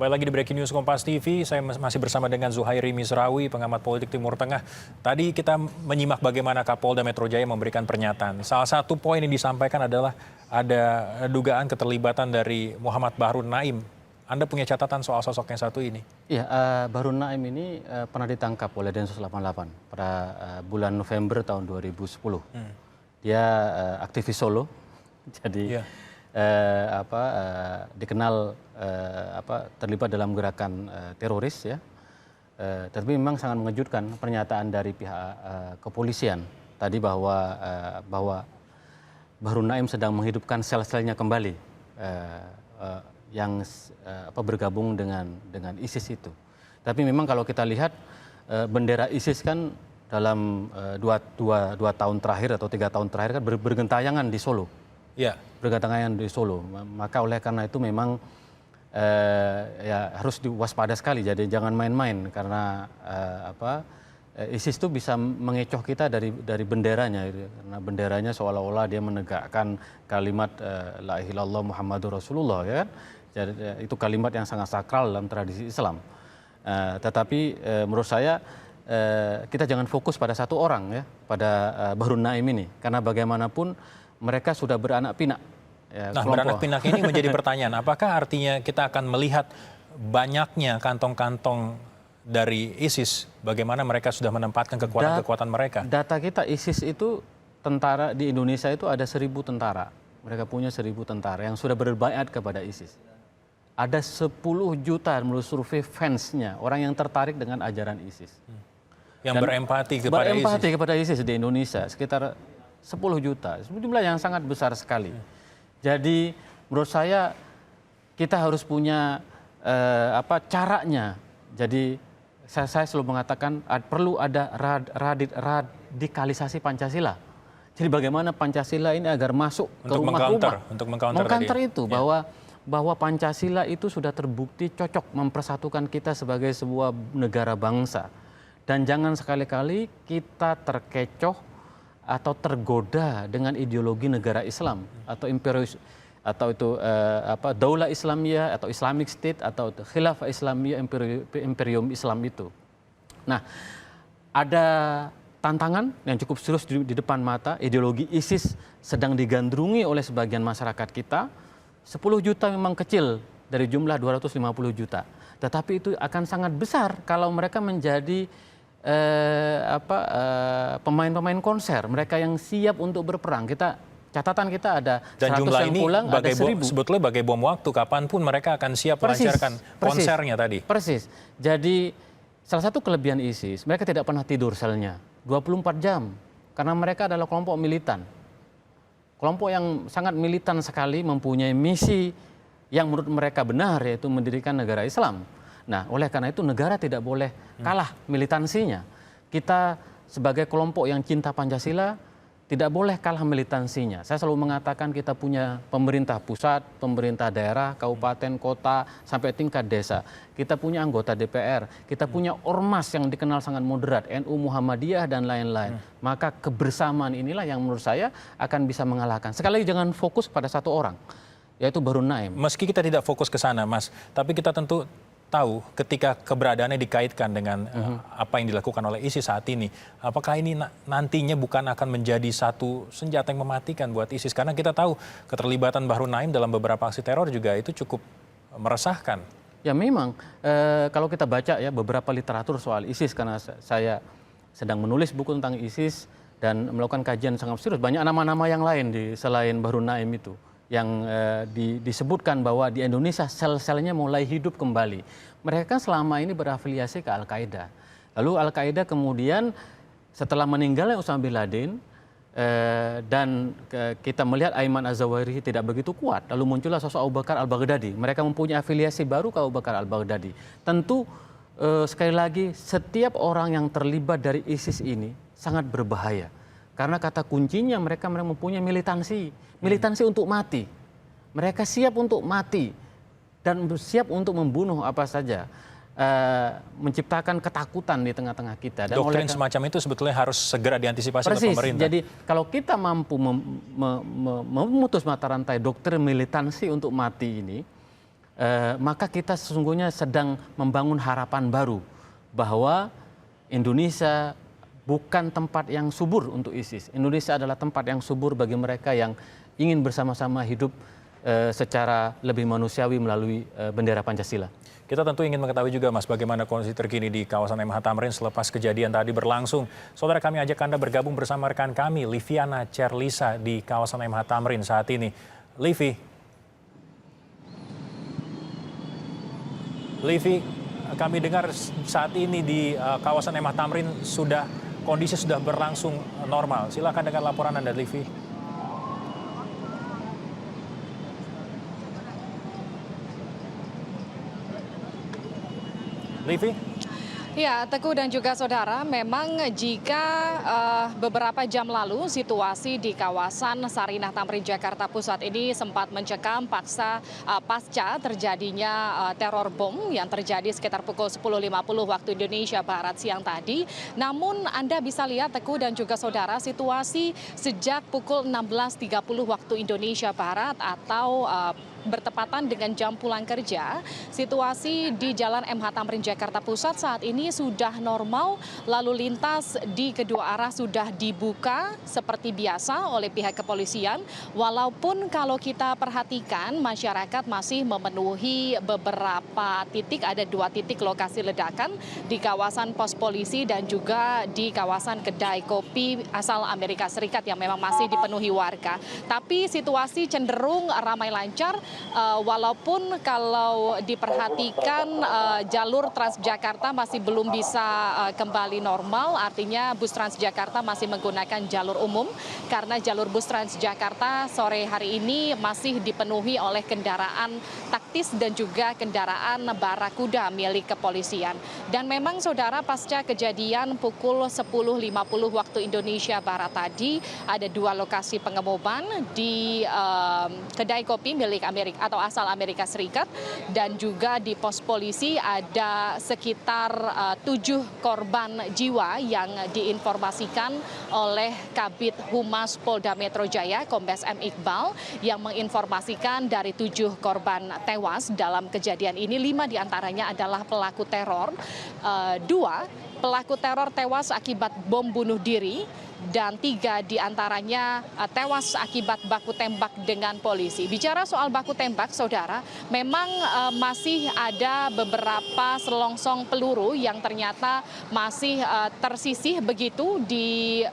Kembali lagi di Breaking News Kompas TV, saya masih bersama dengan Zuhairi Misrawi, pengamat politik Timur Tengah. Tadi kita menyimak bagaimana Kapolda Metro Jaya memberikan pernyataan. Salah satu poin yang disampaikan adalah ada dugaan keterlibatan dari Muhammad Bahrun Naim. Anda punya catatan soal sosok yang satu ini? Iya, Bahrun Naim ini pernah ditangkap oleh Densus 88 pada bulan November tahun 2010. Dia aktivis Solo, jadi dikenal terlibat dalam gerakan teroris ya. Tapi memang sangat mengejutkan pernyataan dari pihak kepolisian tadi bahwa Bahrun Naim sedang menghidupkan sel-selnya kembali yang bergabung dengan ISIS itu. Tapi memang kalau kita lihat bendera ISIS kan dalam dua tahun terakhir atau 3 tahun terakhir kan bergentayangan di Solo. Ya. Bergentayangan di Solo. Maka oleh karena itu memang ya harus diwaspada sekali. Jadi jangan main-main karena ISIS itu bisa mengecoh kita dari benderanya. Karena benderanya seolah-olah dia menegakkan kalimat La ilaha illallah Muhammadur Rasulullah, ya kan? Jadi itu kalimat yang sangat sakral dalam tradisi Islam. Tetapi menurut saya kita jangan fokus pada satu orang ya, pada Bahrun Naim ini, karena bagaimanapun mereka sudah beranak pinak. Ya, nah, beranak pinak ini menjadi pertanyaan, apakah artinya kita akan melihat banyaknya kantong-kantong dari ISIS, bagaimana mereka sudah menempatkan kekuatan-kekuatan mereka? Data kita ISIS itu tentara di Indonesia itu ada 1.000 tentara. Mereka punya 1.000 tentara yang sudah berbaiat kepada ISIS. Ada 10 juta menurut survei fansnya, orang yang tertarik dengan ajaran ISIS. Yang Dan berempati kepada ISIS di Indonesia sekitar 10 juta. Jumlah yang sangat besar sekali. Jadi menurut saya kita harus punya caranya. Jadi saya selalu mengatakan perlu ada radikalisasi Pancasila. Jadi bagaimana Pancasila ini agar masuk ke rumah-rumah. Untuk mengcounter itu bahwa Pancasila itu sudah terbukti cocok mempersatukan kita sebagai sebuah negara bangsa. Dan jangan sekali-kali kita terkecoh atau tergoda dengan ideologi negara Islam atau imperius atau itu Daulah Islamiyah atau Islamic State atau Khilafah Islamiyah, imperium Islam itu. Nah, ada tantangan yang cukup serius di depan mata. Ideologi ISIS sedang digandrungi oleh sebagian masyarakat kita. 10 juta memang kecil dari jumlah 250 juta. Tetapi itu akan sangat besar kalau mereka menjadi pemain-pemain konser. Mereka yang siap untuk berperang. Catatan kita ada 100 dan jumlah yang ini pulang, ada 1.000. Sebetulnya bagai bom waktu, kapanpun mereka akan siap melancarkan konsernya tadi. Persis. Jadi salah satu kelebihan ISIS, mereka tidak pernah tidur selnya 24 jam. Karena mereka adalah kelompok militan. Kelompok yang sangat militan sekali, mempunyai misi yang menurut mereka benar, yaitu mendirikan negara Islam. Nah, oleh karena itu negara tidak boleh kalah militansinya. Kita sebagai kelompok yang cinta Pancasila tidak boleh kalah militansinya. Saya selalu mengatakan kita punya pemerintah pusat, pemerintah daerah, kabupaten, kota, sampai tingkat desa. Kita punya anggota DPR, kita punya ormas yang dikenal sangat moderat, NU, Muhammadiyah, dan lain-lain. Maka kebersamaan inilah yang menurut saya akan bisa mengalahkan. Sekali lagi jangan fokus pada satu orang, yaitu Bahrun Naim. Meski kita tidak fokus ke sana, Mas, tapi kita tentu tahu ketika keberadaannya dikaitkan dengan apa yang dilakukan oleh ISIS saat ini, apakah ini nantinya bukan akan menjadi satu senjata yang mematikan buat ISIS? Karena kita tahu keterlibatan Bahrun Naim dalam beberapa aksi teror juga itu cukup meresahkan. Ya memang, kalau kita baca ya beberapa literatur soal ISIS, karena saya sedang menulis buku tentang ISIS dan melakukan kajian sangat serius, banyak nama-nama yang lain selain Bahrun Naim itu. Yang disebutkan bahwa di Indonesia sel-selnya mulai hidup kembali. Mereka kan selama ini berafiliasi ke Al-Qaeda. Lalu Al-Qaeda kemudian setelah meninggalnya Osama bin Laden dan kita melihat Ayman Az-Zawahiri tidak begitu kuat. Lalu muncullah sosok Abu Bakar Al-Baghdadi. Mereka mempunyai afiliasi baru ke Abu Bakar Al-Baghdadi. Tentu sekali lagi setiap orang yang terlibat dari ISIS ini sangat berbahaya. Karena kata kuncinya mereka mempunyai militansi untuk mati. Mereka siap untuk mati dan siap untuk membunuh apa saja, menciptakan ketakutan di tengah-tengah kita. Dan doktrin semacam itu sebetulnya harus segera diantisipasi oleh pemerintah. Jadi kalau kita mampu memutus mata rantai doktrin militansi untuk mati ini, maka kita sesungguhnya sedang membangun harapan baru bahwa Indonesia bukan tempat yang subur untuk ISIS. Indonesia adalah tempat yang subur bagi mereka yang ingin bersama-sama hidup secara lebih manusiawi melalui bendera Pancasila. Kita tentu ingin mengetahui juga, Mas, bagaimana kondisi terkini di kawasan MH Tamrin selepas kejadian tadi berlangsung. Saudara, kami ajak Anda bergabung bersama rekan kami, Liviana Cerlisa, di kawasan MH Tamrin saat ini. Livi, kami dengar saat ini di kawasan MH Tamrin kondisi sudah berlangsung normal. Silakan dengan laporan Anda, Livi. Livi? Ya, Teguh dan juga saudara, memang jika beberapa jam lalu situasi di kawasan Sarinah Tamrin Jakarta Pusat ini sempat mencekam pasca terjadinya teror bom yang terjadi sekitar pukul 10.50 waktu Indonesia Barat siang tadi. Namun Anda bisa lihat, Teguh dan juga saudara, situasi sejak pukul 16.30 waktu Indonesia Barat atau bertepatan dengan jam pulang kerja, situasi di Jalan MH Tamrin Jakarta Pusat saat ini sudah normal, lalu lintas di kedua arah sudah dibuka seperti biasa oleh pihak kepolisian, walaupun kalau kita perhatikan masyarakat masih memenuhi beberapa titik, ada 2 titik lokasi ledakan di kawasan pos polisi dan juga di kawasan kedai kopi asal Amerika Serikat yang memang masih dipenuhi warga. Tapi situasi cenderung ramai lancar. Walaupun kalau diperhatikan jalur Transjakarta masih belum bisa kembali normal, artinya bus Transjakarta masih menggunakan jalur umum karena jalur bus Transjakarta sore hari ini masih dipenuhi oleh kendaraan taktis dan juga kendaraan barakuda milik kepolisian. Dan memang saudara, pasca kejadian pukul 10.50 waktu Indonesia Barat tadi ada 2 lokasi pengeboman di kedai kopi milik Amerika atau asal Amerika Serikat, dan juga di pos polisi ada sekitar 7 korban jiwa yang diinformasikan oleh Kabid Humas Polda Metro Jaya Kombes M. Iqbal yang menginformasikan dari 7 korban tewas dalam kejadian ini, 5 diantaranya adalah pelaku teror, 2 pelaku teror tewas akibat bom bunuh diri, dan 3 diantaranya tewas akibat baku tembak dengan polisi. Bicara soal baku tembak, saudara, memang masih ada beberapa selongsong peluru yang ternyata masih tersisih begitu di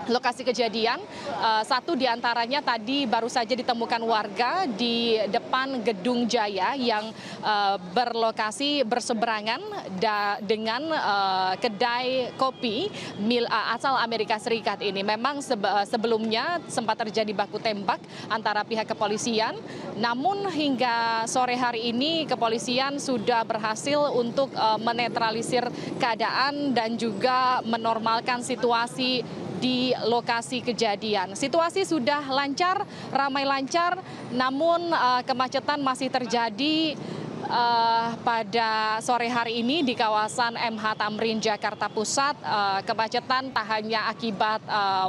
lokasi kejadian. 1 diantaranya tadi baru saja ditemukan warga di depan Gedung Jaya yang berlokasi berseberangan dengan kedai kopi asal Amerika Serikat ini. Memang sebelumnya sempat terjadi baku tembak antara pihak kepolisian, namun hingga sore hari ini kepolisian sudah berhasil untuk menetralisir keadaan dan juga menormalkan situasi di lokasi kejadian. Situasi sudah lancar, ramai lancar, namun kemacetan masih terjadi pada sore hari ini di kawasan MH Tamrin Jakarta Pusat. Kemacetan tak hanya akibat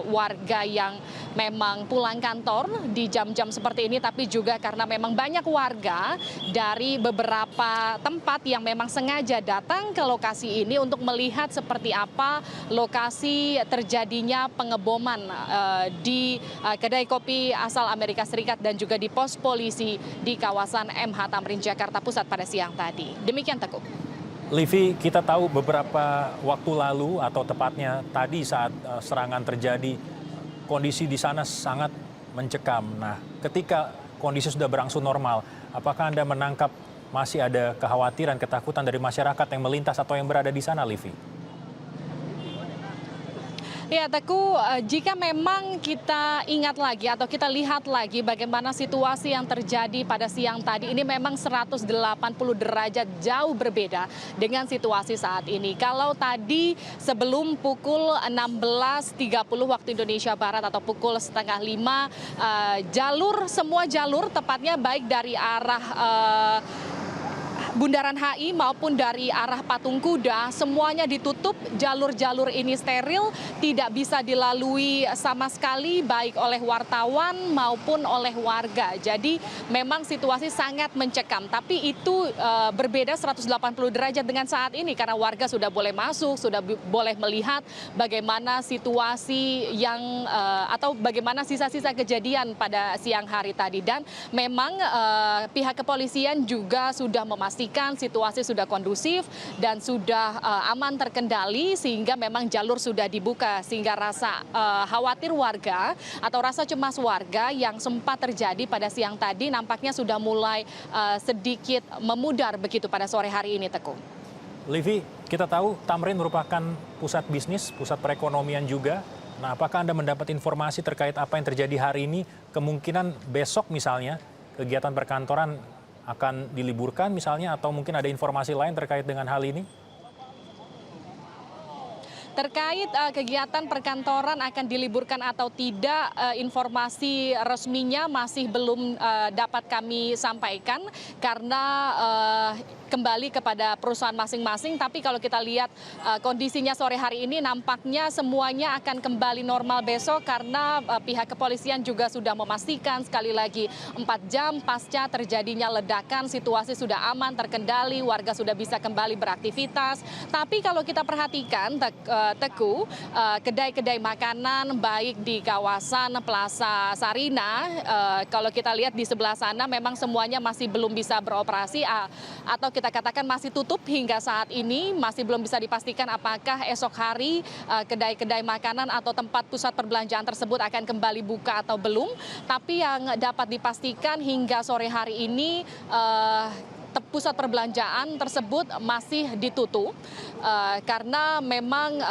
warga yang memang pulang kantor di jam-jam seperti ini, tapi juga karena memang banyak warga dari beberapa tempat yang memang sengaja datang ke lokasi ini untuk melihat seperti apa lokasi terjadinya pengeboman di kedai kopi asal Amerika Serikat dan juga di pos polisi di kawasan MH Tamrin Jakarta Pusat pada siang tadi. Demikian, Teguh. Livi, kita tahu beberapa waktu lalu atau tepatnya tadi saat serangan terjadi, kondisi di sana sangat mencekam. Nah, ketika kondisi sudah berangsur normal, apakah Anda menangkap masih ada kekhawatiran, ketakutan dari masyarakat yang melintas atau yang berada di sana, Livi? Ya, Teguh, jika memang kita ingat lagi atau kita lihat lagi bagaimana situasi yang terjadi pada siang tadi, ini memang 180 derajat jauh berbeda dengan situasi saat ini. Kalau tadi sebelum pukul 16.30 waktu Indonesia Barat atau pukul 4:30, semua jalur tepatnya baik dari arah Bundaran HI maupun dari arah Patung Kuda semuanya ditutup, jalur-jalur ini steril, tidak bisa dilalui sama sekali baik oleh wartawan maupun oleh warga. Jadi memang situasi sangat mencekam, tapi itu berbeda 180 derajat dengan saat ini karena warga sudah boleh masuk, sudah boleh melihat bagaimana situasi yang atau bagaimana sisa-sisa kejadian pada siang hari tadi. Dan memang pihak kepolisian juga sudah memastikan situasi sudah kondusif dan sudah aman terkendali sehingga memang jalur sudah dibuka sehingga rasa khawatir warga atau rasa cemas warga yang sempat terjadi pada siang tadi nampaknya sudah mulai sedikit memudar begitu pada sore hari ini, Teguh. Livi, kita tahu Tamrin merupakan pusat bisnis, pusat perekonomian juga. Nah, apakah Anda mendapat informasi terkait apa yang terjadi hari ini? Kemungkinan besok misalnya kegiatan perkantoran akan diliburkan misalnya atau mungkin ada informasi lain terkait dengan hal ini? Terkait kegiatan perkantoran akan diliburkan atau tidak, informasi resminya masih belum dapat kami sampaikan karena kembali kepada perusahaan masing-masing. Tapi kalau kita lihat kondisinya sore hari ini nampaknya semuanya akan kembali normal besok karena pihak kepolisian juga sudah memastikan sekali lagi 4 jam pasca terjadinya ledakan situasi sudah aman terkendali, warga sudah bisa kembali beraktivitas. Tapi kalau kita perhatikan Teguh, kedai-kedai makanan baik di kawasan Plaza Sarina, kalau kita lihat di sebelah sana memang semuanya masih belum bisa beroperasi atau kita katakan masih tutup hingga saat ini, masih belum bisa dipastikan apakah esok hari kedai-kedai makanan atau tempat pusat perbelanjaan tersebut akan kembali buka atau belum. Tapi yang dapat dipastikan hingga sore hari ini pusat perbelanjaan tersebut masih ditutup karena memang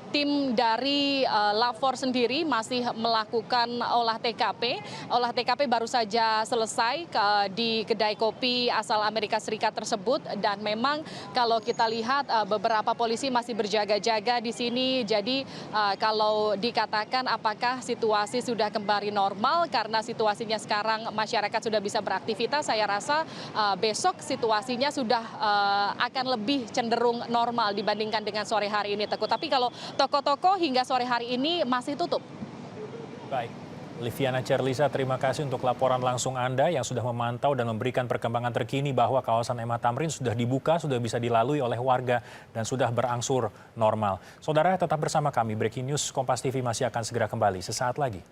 tim dari Lapor sendiri masih melakukan olah TKP. Olah TKP baru saja selesai di kedai kopi asal Amerika Serikat tersebut dan memang kalau kita lihat beberapa polisi masih berjaga-jaga di sini. Jadi kalau dikatakan apakah situasi sudah kembali normal karena situasinya sekarang masyarakat sudah bisa beraktivitas, saya rasa besok situasinya sudah akan lebih cenderung normal dibandingkan dengan sore hari ini, Teguh. Tapi kalau toko-toko hingga sore hari ini masih tutup. Baik, Liviana Cerlisa, terima kasih untuk laporan langsung Anda yang sudah memantau dan memberikan perkembangan terkini bahwa kawasan MH Tamrin sudah dibuka, sudah bisa dilalui oleh warga dan sudah berangsur normal. Saudara tetap bersama kami, Breaking News Kompas TV masih akan segera kembali sesaat lagi.